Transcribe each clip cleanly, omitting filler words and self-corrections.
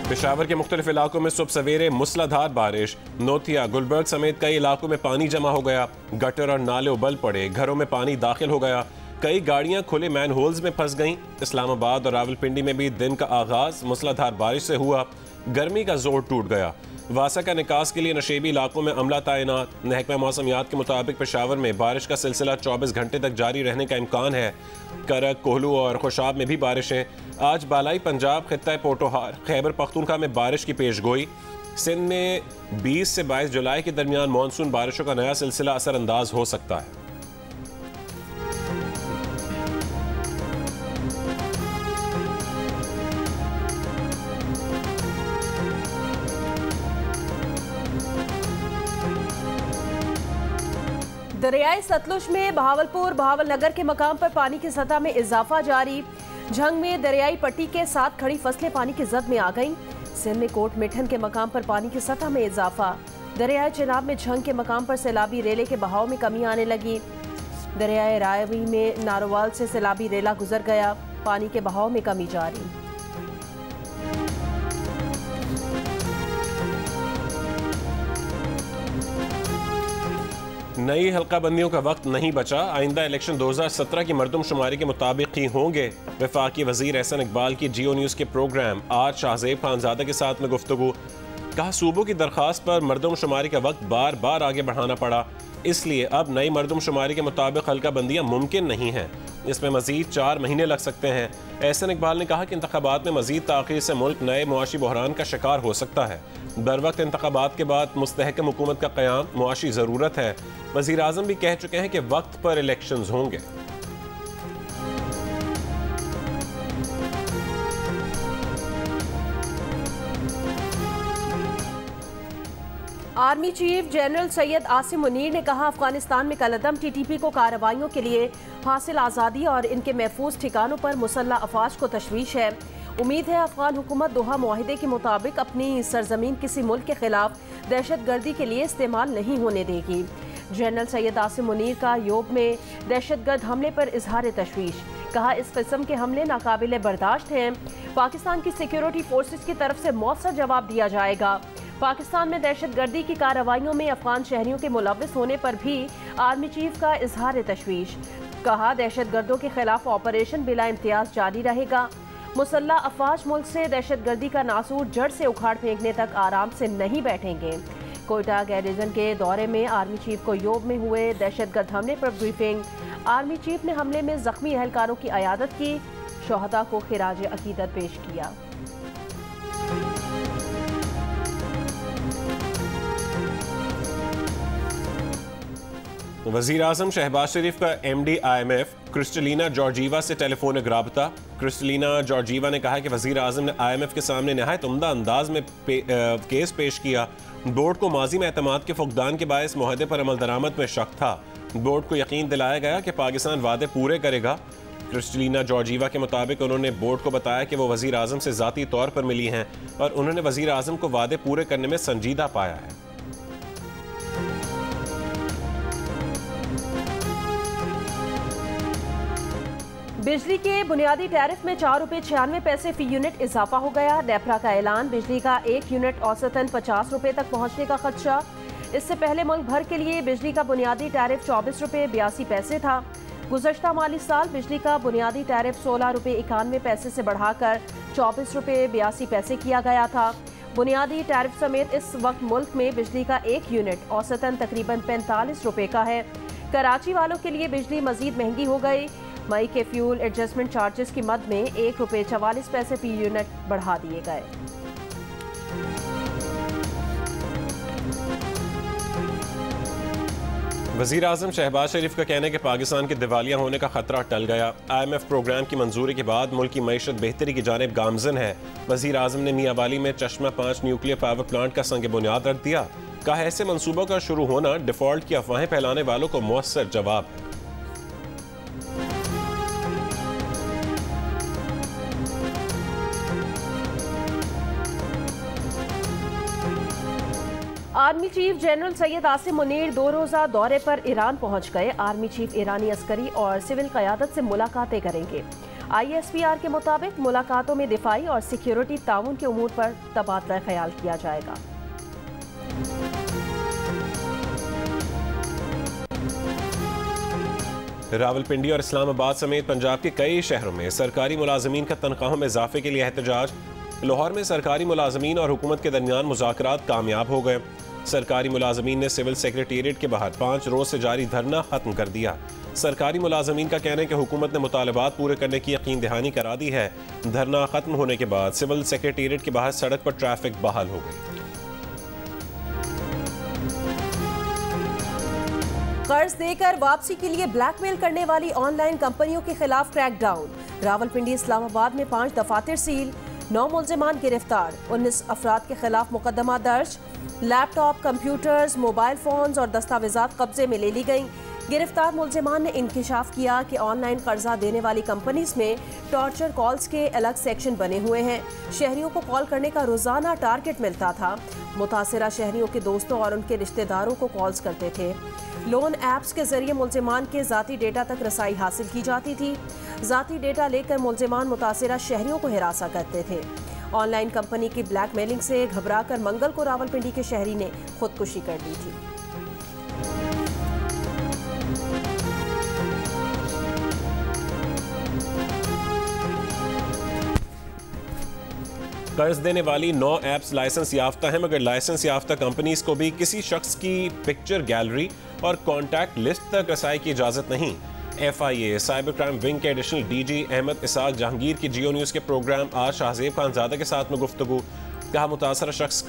पेशावर के मुख्तलिफ इलाकों में सुबह सवेरे मूसलाधार बारिश। नोथिया, गुलबर्ग समेत कई इलाकों में पानी जमा हो गया। गटर और नाले उबल पड़े, घरों में पानी दाखिल हो गया। कई गाड़ियां खुले मैन होल्स में फंस गईं। इस्लामाबाद और रावलपिंडी में भी दिन का आगाज मूसलाधार बारिश से हुआ। गर्मी का जोर टूट गया। वासा का निकास के लिए नशेबी इलाकों में अमला तैनात। महकमा मौसमियात के मुताबिक पेशावर में बारिश का सिलसिला 24 घंटे तक जारी रहने का इम्कान है। करक, कोहलू और खुशाब में भी बारिशें। आज बालाई पंजाब, खित्ता पोटोहार, खैबर पख्तूनख्वा में बारिश की पेशगोई। सिंध में 20 से 22 जुलाई के दरमियान मानसून बारिशों का नया सिलसिला असरअंदाज हो सकता है। दरियाए सतलुज में बहावलपुर बहावलनगर के मकाम पर पानी की सतह में इजाफा जारी। झंग में दरियाई पट्टी के साथ खड़ी फसलें पानी की जद में आ गईं। सिंध में कोट मिठन के मकाम पर पानी की सतह में इजाफा। दरियाए चिनाब में झंग के मकाम पर सैलाबी रेले के बहाव में कमी आने लगी। दरियाए रायवी में नारोवाल से सैलाबी रेला गुजर गया। पानी के बहाव में कमी जारी। नई हल्का बंदियों का वक्त नहीं बचा। आइंदा इलेक्शन 2017 की मरदमशुमारी के मुताबिक ही होंगे। वफाकी वजीर एहसन इकबाल की जियो न्यूज़ के प्रोग्राम आज शाहजेब खानजादा के साथ में गुफ्तगू। कहा, सूबों की दरख्वास्त पर मरदमशुमारी का वक्त बार बार आगे बढ़ाना पड़ा, इसलिए अब नई मरदमशुमारी के मुताबिक हल्का बंदियाँ मुमकिन नहीं हैं। इसमें मजीद 4 महीने लग सकते हैं। एहसन इकबाल ने कहा कि इंतखाबात में मजीद ताख़ीर से मुल्क नए मुआशी बहरान का शिकार हो सकता है। बर वक्त इंतखाबात के बाद मुस्तहकम हुकूमत का क़याम मुआशी ज़रूरत है। वज़ीर आज़म भी कह चुके हैं कि वक्त पर इलेक्शंस होंगे। Army chief general Syed Asim Munir ने कहा, अफगानिस्तान में कलअदम टीटीपी को कार्रवाइयों के लिए हासिल आज़ादी और इनके महफूज ठिकानों पर मुसल्लह अफवाज को तशवीश है। उम्मीद है अफगान हुकूमत दोहा मुआहिदे के मुताबिक अपनी सरजमीन किसी मुल्क के खिलाफ दहशतगर्दी के लिए इस्तेमाल नहीं होने देगी। जनरल सैयद आसिम मुनीर का योब में दहशतगर्द हमले पर इजहार तशवीश। कहा, इस किस्म के हमले नाकाबिले बर्दाश्त हैं। पाकिस्तान की सिक्योरिटी फोर्सेज की तरफ से मौसर जवाब दिया जाएगा। पाकिस्तान में दहशतगर्दी की कार्रवाइयों में अफगान शहरियों के मुलव्विस होने पर भी आर्मी चीफ का इजहार तशवीश। कहा, दहशतगर्दों के खिलाफ ऑपरेशन बिला इम्तियाज जारी रहेगा। मुसल्लह अफवाज मुल्क से दहशतगर्दी का नासूर जड़ से उखाड़ फेंकने तक आराम से नहीं बैठेंगे। कोयटा गैरिजन के दौरे में आर्मी चीफ को योब में हुए दहशतगर्द हमले पर ब्रीफिंग। आर्मी चीफ ने हमले में जख्मी एहलकारों की अयादत की, शोहदा को खिराज अकीदत पेश किया। वज़ीर आज़म शहबाज शरीफ का MD IMF क्रिस्टलिना जॉर्जीवा से टेलीफोनिक राबता। क्रिस्टलिना जॉर्जीवा ने कहा कि वज़ीर आज़म ने IMF के सामने नहायत उम्दा अंदाज में केस पेश किया। बोर्ड को माजी में एतमाद के फुकदान के बायस मुआहदे पर अमल दरामद में शक था। बोर्ड को यकीन दिलाया गया कि पाकिस्तान वादे पूरे करेगा। क्रिस्टलिना जॉर्जीवा के मुताबिक उन्होंने बोर्ड को बताया कि वो वज़ीर आज़म से ज़ाती तौर पर मिली हैं और उन्होंने वज़ीर आज़म को वादे पूरे करने में संजीदा पाया है। बिजली के बुनियादी टैरिफ में 4 रुपये 96 पैसे फी यूनिट इजाफा हो गया। नेपरा का ऐलान, बिजली का 1 यूनिट औसतन 50 रुपये तक पहुंचने का खदशा। इससे पहले मुल्क भर के लिए बिजली का बुनियादी टैरिफ 24 रुपये 82 पैसे था। गुज़श्ता माली साल बिजली का बुनियादी टैरिफ 16 रुपये 91 पैसे से बढ़ाकर 24 रुपये 82 पैसे किया गया था। बुनियादी टैरिफ समेत इस वक्त मुल्क में बिजली का 1 यूनिट औसतन तकरीबन 45 रुपये का है। कराची वालों के लिए बिजली मजीद महंगी हो गई। मई के फ्यूल एडजस्टमेंट चार्जेस की मद में 1 रुपये 44 पैसे फी यूनिट बढ़ा दिए गए। वज़ीर आज़म शहबाज शरीफ का कहना है कि पाकिस्तान के दिवालिया होने का खतरा टल गया। IMF प्रोग्राम की मंजूरी के बाद मुल्क की मईशत बेहतरी की जानिब गामजन है। वज़ीर आज़म ने मियाँवाली में चश्मा 5 न्यूक्लियर पावर प्लांट का संग बुनियाद रख दिया। कहा, ऐसे मंसूबों का शुरू होना डिफॉल्ट की अफवाहें फैलाने वालों को मुअस्सर जवाब है। Army chief general Syed Asim Munir 2 रोज़ा दौरे पर ईरान पहुंच गए। आर्मी चीफ ईरानी अस्करी और सिविल क़यादत से मुलाकातें करेंगे। ISPR के मुताबिक मुलाकातों में दिफाई और सिक्योरिटी ताउन के उमूर पर तबादला ख्याल किया जाएगा। रावलपिंडी और इस्लामाबाद समेत पंजाब के कई शहरों में सरकारी मुलाजमीन का तनख्वाहों में इजाफे के लिए एहतजाज। लाहौर में सरकारी मुलाजमीन और हुकूमत के दरमियान मुज़ाकरात कामयाब हो गए। सरकारी मुलाजमीन ने सिविल सेक्रेटेरिएट के बाहर 5 रोज से जारी धरना खत्म कर दिया। सरकारी मुलाजमीन का कहना है कि हुकूमत ने मुतालबात पूरे करने की यकीन दहानी करा दी है। धरना खत्म होने के बाद सिविल सेक्रेटेरिएट के बाहर सड़क पर ट्रैफिक बहाल हो गई। कर्ज देकर वापसी के लिए ब्लैकमेल करने वाली ऑनलाइन कंपनियों के खिलाफ क्रैकडाउन। रावलपिंडी इस्लामाबाद में 5 दफातर सील, 9 मुल्जिमान गिरफ्तार, 19 अफराद के खिलाफ मुकदमा दर्ज। लैपटॉप, कंप्यूटर्स, मोबाइल फोन्स और दस्तावेजात कब्जे में ले ली गई। गिरफ्तार मुल्जिमान ने इंकिशाफ किया कि ऑनलाइन कर्जा देने वाली कंपनीज में टॉर्चर कॉल्स के अलग सेक्शन बने हुए हैं। शहरियों को कॉल करने का रोजाना टारगेट मिलता था। मुतासिरा शहरियों के दोस्तों और उनके रिश्तेदारों को कॉल्स करते थे। लोन ऐप्स के जरिए मुल्जिमान के जाती डेटा तक रसाई हासिल की जाती थी। जाती डेटा लेकर मुल्जिमान मुतासिरा शहरियों को हिरासा करते थे। ऑनलाइन कंपनी की ब्लैकमेलिंग से घबराकर मंगल को रावलपिंडी के शहरी ने खुदकुशी कर ली थी। कर्ज देने वाली 9 ऐप्स लाइसेंस याफ्ता हैं, मगर लाइसेंस याफ्ता कंपनीज को भी किसी शख्स की पिक्चर गैलरी और कॉन्टैक्ट लिस्ट तक रसाई की इजाजत नहीं। FIA साइबर क्राइम विंग के एडिशनल DG अहमद इसाक जहांगीर की जियो न्यूज़ के प्रोग्राम आज शाहजेब खानजादा के साथ में गुफ्तगू। कहा मुतासरा शख्स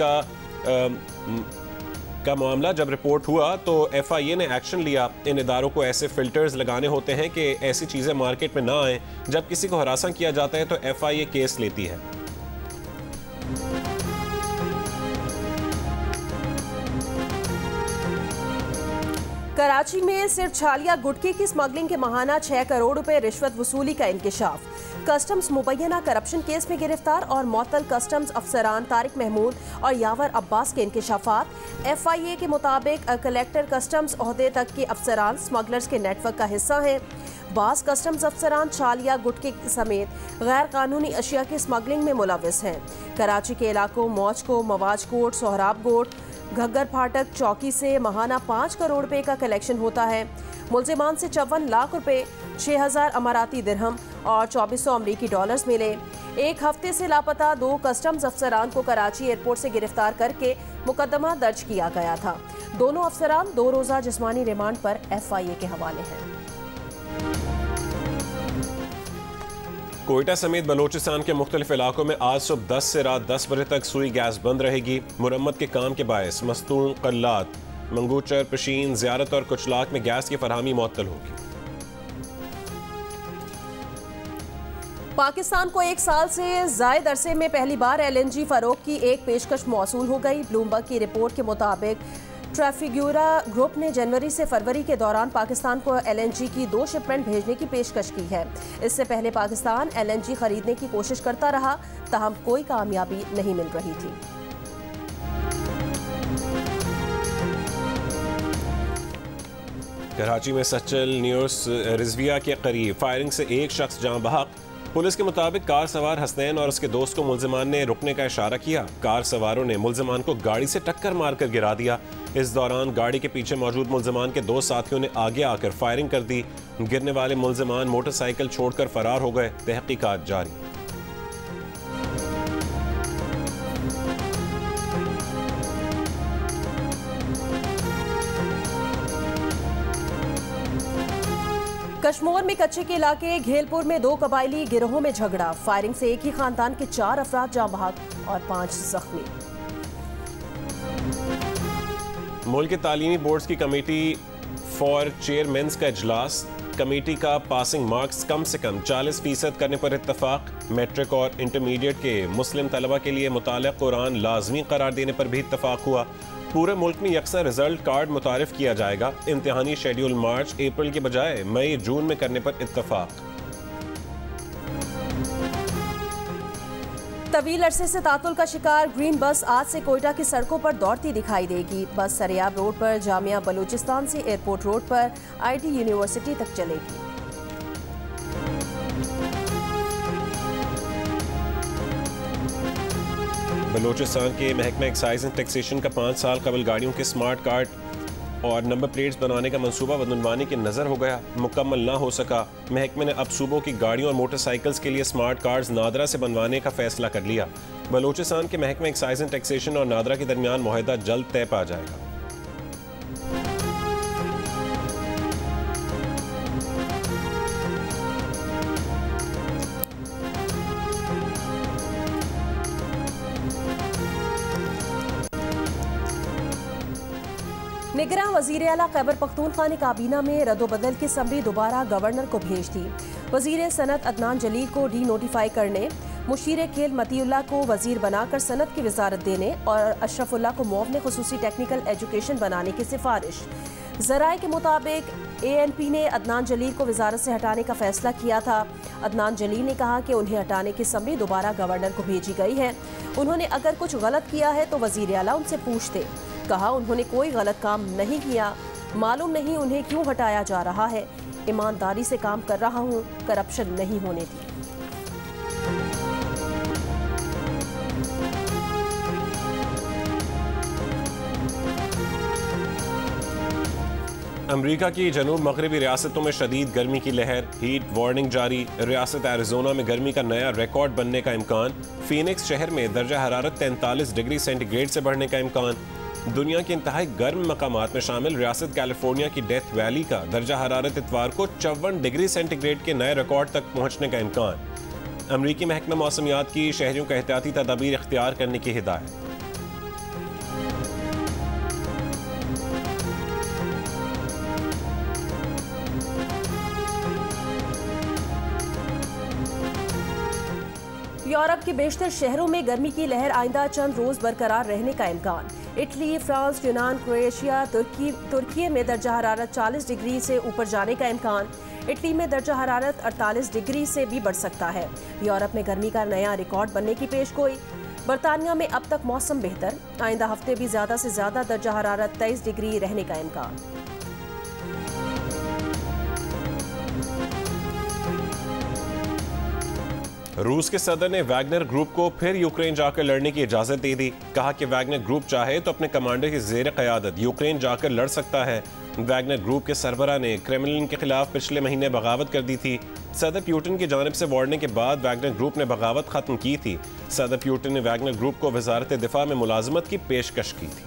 का मामला जब रिपोर्ट हुआ तो FIA ने एक्शन लिया। इन इदारों को ऐसे फिल्टर्स लगाने होते हैं कि ऐसी चीज़ें मार्केट में ना आए। जब किसी को हरासा किया जाता है तो FIA केस लेती है। कराची में सिर्फ छालिया गुटखे की स्मगलिंग के माहाना 6 करोड़ रुपए रिश्वत वसूली का इंकिशाफ। कस्टम्स मुबैना करप्शन केस में गिरफ्तार और मुअत्तल कस्टम्स अफसरान तारिक महमूद और यावर अब्बास के इंकिशाफात। FIA के मुताबिक कलेक्टर कस्टम्स ओहदे तक के अफसरान स्मगलर्स के नेटवर्क का हिस्सा हैं। बास कस्टम्स अफसरान छालिया गुटखे समेत गैर कानूनी अशिया की स्मगलिंग में मुलविस हैं। कराची के इलाकों मौजको, मवाजकोट, सोहराब गोट, घग्गर फाटक चौकी से माहाना 5 करोड़ रुपए का कलेक्शन होता है। मुल्जिमान से 54 लाख रुपए, 6000 अमाराती दिरहम और 2400 अमरीकी डॉलर्स मिले। एक हफ्ते से लापता 2 कस्टम्स अफसरान को कराची एयरपोर्ट से गिरफ्तार करके मुकदमा दर्ज किया गया था। दोनों अफसरान 2 रोजा जिस्मानी रिमांड पर FIA के हवाले हैं। कोयटा समेत बलोचिस्तान के मुख्तलिफ इलाकों में आज सुबह 10 से रात 10 बजे तक सुई गैस बंद रहेगी। मुरम्मत के काम के बायस मस्तून, कल्लात, मंगूचर, पशीन, ज़ियारत और कुचलाक में गैस की फरहमी मुअत्तल होगी। पाकिस्तान को 1 साल से ज़ायद अरसे में पहली बार LNG फरोख्त की एक पेशकश मौसूल हो गई। ब्लूमबर्ग की रिपोर्ट के मुताबिक ट्रैफिग्यूरा ग्रुप ने जनवरी से फरवरी के दौरान पाकिस्तान को LNG की 2 शिपमेंट भेजने की पेशकश की है। इससे पहले पाकिस्तान LNG खरीदने की कोशिश करता रहा, ताहम कोई कामयाबी नहीं मिल रही थी। कराची में सचल न्यूस रिजविया के करीब फायरिंग से एक शख्स जान बहक। पुलिस के मुताबिक कार सवार हसनैन और उसके दोस्त को मुल्जिमान ने रुकने का इशारा किया। कार सवारों ने मुल्जिमान को गाड़ी से टक्कर मारकर गिरा दिया। इस दौरान गाड़ी के पीछे मौजूद मुल्जिमान के 2 साथियों ने आगे आकर फायरिंग कर दी। गिरने वाले मुल्जिमान मोटरसाइकिल छोड़कर फरार हो गए। तहकीकात जारी। कश्मीर में कच्चे के इलाके घेलपुर में 2 कबायली गिरोहों में झगड़ा। फायरिंग से एक ही खानदान के 4 अफराद जाँ बहक और 5 जख्मी। मुल्क के तालीमी बोर्ड्स की कमेटी फॉर चेयरमैन्स का इजलास। कमेटी का पासिंग मार्क्स कम से कम 40% करने पर इत्तफाक। मैट्रिक और इंटरमीडिएट के मुस्लिम तलबा के लिए मुतालिक कुरान लाजमी करार देने पर भी इत्तफाक हुआ। पूरे मुल्क में यकसा रिजल्ट कार्ड मुतारिफ किया जाएगा। इम्तिहानी शेड्यूल मार्च अप्रैल के बजाय मई जून में करने पर इत्तफाक। तवील अरसे से तातुल का शिकार ग्रीन बस आज से कोयटा की सड़कों पर दौड़ती दिखाई देगी। बस सरियाब रोड पर जामिया बलूचिस्तान से एयरपोर्ट रोड पर IT यूनिवर्सिटी तक चलेगी। बलूचिस्तान के महकमा एक्साइज एंड टैक्सेशन का 5 साल कबल गाड़ियों के स्मार्ट कार्ड और नंबर प्लेट्स बनाने का मंसूबा बदनवानी की नज़र हो गया, मुकम्मल ना हो सका। महकमे ने अब सूबों की गाड़ियों और मोटरसाइकिल्स के लिए स्मार्ट कार्ड्स नादरा से बनवाने का फैसला कर लिया। बलूचिस्तान के महकमा एक्साइज एंड टैक्सेशन और नादरा के दरमियान मुआहदा जल्द तय पा जाएगा। निगरान वज़ीर आला खैबर पख्तूनख्वा ने काबीना में रद्दोबदल की समरी दोबारा गवर्नर को भेज दी। वज़ीर सनत अदनान जलील को डी नोटिफाई करने, मुशीर खेल मतीउल्लाह को वज़ीर बनाकर सनत की वजारत देने और अशरफुल्लाह को मुआविन खुसूसी टेक्निकल एजुकेशन बनाने की सिफारिश। ज़राए के मुताबिक ANP ने अदनान जलील को वजारत से हटाने का फैसला किया था। अदनान जलील ने कहा कि उन्हें हटाने की समरी दोबारा गवर्नर को भेजी गई है। उन्होंने अगर कुछ गलत किया है तो वज़ीर आला उनसे पूछते। कहा उन्होंने कोई गलत काम नहीं किया, मालूम नहीं उन्हें क्यों हटाया जा रहा है। ईमानदारी से काम कर रहा हूँ, करप्शन नहीं होने दी। अमरीका की जनूब मगरबी रियासतों में शदीद गर्मी की लहर, हीट वार्निंग जारी। रियासत एरिजोना में गर्मी का नया रिकॉर्ड बनने का इम्कान। फीनिक्स शहर में दर्जा हरारत 43 डिग्री सेंटीग्रेड से बढ़ने का इम्कान। दुनिया के इंतहाई गर्म मकामात में शामिल रियासत कैलिफोर्निया की डेथ वैली का दर्जा हरारत इतवार को 54 डिग्री सेंटीग्रेड के नए रिकॉर्ड तक पहुंचने का इम्कान। अमरीकी महकमा मौसमियात की शहरियों को एहतियाती तदाबीर इख्तियार करने की हिदायत। यूरोप के बेशतर शहरों में गर्मी की लहर आइंदा चंद रोज बरकरार रहने का इम्कान। इटली, फ्रांस, यूनान, क्रोएशिया, तुर्की में दर्जा हरारत 40 डिग्री से ऊपर जाने का इम्कान। इटली में दर्जा हरारत 48 डिग्री से भी बढ़ सकता है। यूरोप में गर्मी का नया रिकॉर्ड बनने की पेशगोई। बरतानिया में अब तक मौसम बेहतर, आइंदा हफ्ते भी ज्यादा से ज्यादा दर्जा हरारत 23 डिग्री रहने का इम्कान। रूस के सदर ने वैगनर ग्रुप को फिर यूक्रेन जाकर लड़ने की इजाजत दे दी। कहा कि वैगनर ग्रुप चाहे तो अपने कमांडर की जेर क़यादत यूक्रेन जाकर लड़ सकता है। वैगनर ग्रुप के सरबरा ने क्रेमलिन के खिलाफ पिछले महीने बगावत कर दी थी। सदर प्यूटिन की जानिब से वार्निंग के बाद वैगनर ग्रुप ने बगावत खत्म की थी। सदर प्यूटिन ने वैगनर ग्रुप को वजारत दिफा में मुलाजमत की पेशकश की थी।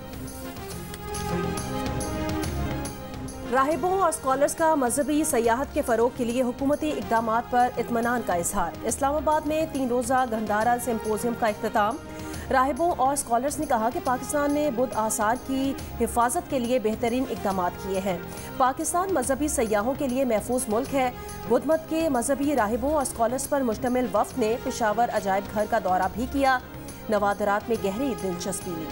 राहिबों और स्कॉलर्स का मजहबी सयाहत के फरोग के लिए हुकूमती इकदामात पर इत्मीनान का इजहार। इस्लामाबाद में 3 रोज़ा गंधारा सिम्पोजियम का इख्तिताम। राहिबों और स्कॉलर्स ने कहा कि पाकिस्तान ने बुद्ध आसार की हिफाजत के लिए बेहतरीन इकदामात किए हैं। पाकिस्तान मजहबी सयाहों के लिए महफूज मुल्क है। बुद्ध मत के मजहबी राहिबों और स्कॉलर्स पर मुश्तमिल वफ्द ने पेशावर अजायब घर का दौरा भी किया। नवादरात में गहरी दिलचस्पी ली।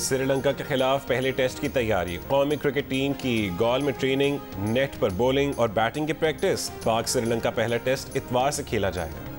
श्रीलंका के खिलाफ पहले टेस्ट की तैयारी। कौमी क्रिकेट टीम की गॉल में ट्रेनिंग, नेट पर बॉलिंग और बैटिंग की प्रैक्टिस। पाक श्रीलंका पहला टेस्ट इतवार से खेला जाएगा।